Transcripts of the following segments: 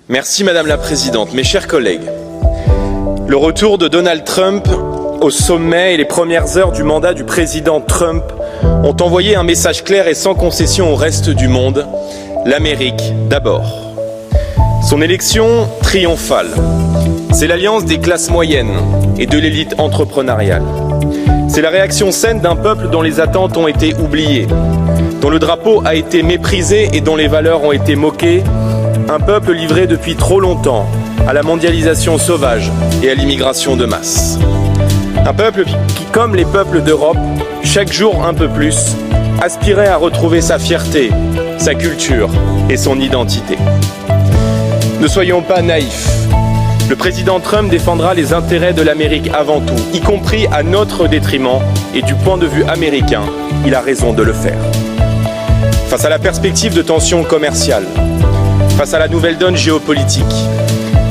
Merci Madame la Présidente. Mes chers collègues, le retour de Donald Trump au sommet et les premières heures du mandat du président Trump ont envoyé un message clair et sans concession au reste du monde. L'Amérique d'abord. Son élection triomphale, c'est l'alliance des classes moyennes et de l'élite entrepreneuriale. C'est la réaction saine d'un peuple dont les attentes ont été oubliées, dont le drapeau a été méprisé et dont les valeurs ont été moquées. Un peuple livré depuis trop longtemps à la mondialisation sauvage et à l'immigration de masse. Un peuple qui, comme les peuples d'Europe, chaque jour un peu plus, aspirait à retrouver sa fierté, sa culture et son identité. Ne soyons pas naïfs. Le président Trump défendra les intérêts de l'Amérique avant tout, y compris à notre détriment, et du point de vue américain, il a raison de le faire. Face à la perspective de tensions commerciales, face à la nouvelle donne géopolitique,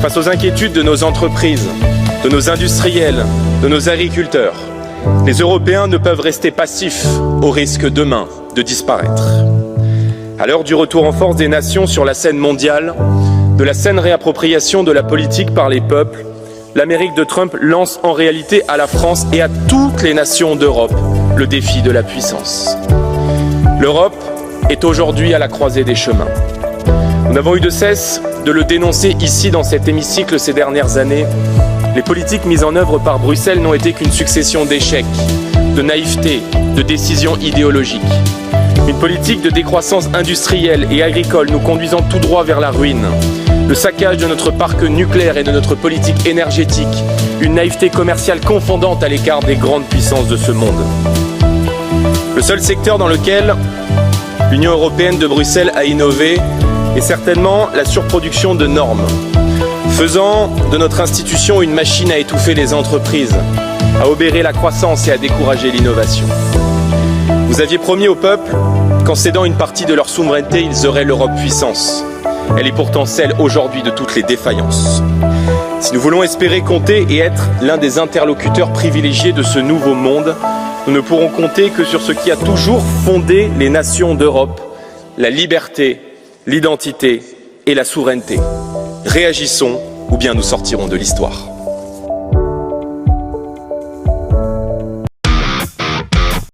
face aux inquiétudes de nos entreprises, de nos industriels, de nos agriculteurs, les Européens ne peuvent rester passifs au risque demain de disparaître. À l'heure du retour en force des nations sur la scène mondiale, de la saine réappropriation de la politique par les peuples, l'Amérique de Trump lance en réalité à la France et à toutes les nations d'Europe le défi de la puissance. L'Europe est aujourd'hui à la croisée des chemins. Nous n'avons eu de cesse de le dénoncer ici dans cet hémicycle ces dernières années. Les politiques mises en œuvre par Bruxelles n'ont été qu'une succession d'échecs, de naïveté, de décisions idéologiques. Une politique de décroissance industrielle et agricole nous conduisant tout droit vers la ruine. Le saccage de notre parc nucléaire et de notre politique énergétique. Une naïveté commerciale confondante à l'écart des grandes puissances de ce monde. Le seul secteur dans lequel l'Union européenne de Bruxelles a innové est certainement la surproduction de normes, faisant de notre institution une machine à étouffer les entreprises, à obérer la croissance et à décourager l'innovation. Vous aviez promis au peuple qu'en cédant une partie de leur souveraineté, ils auraient l'Europe puissance. Elle est pourtant celle aujourd'hui de toutes les défaillances. Si nous voulons espérer compter et être l'un des interlocuteurs privilégiés de ce nouveau monde, nous ne pourrons compter que sur ce qui a toujours fondé les nations d'Europe, la liberté, l'identité et la souveraineté. Réagissons ou bien nous sortirons de l'histoire.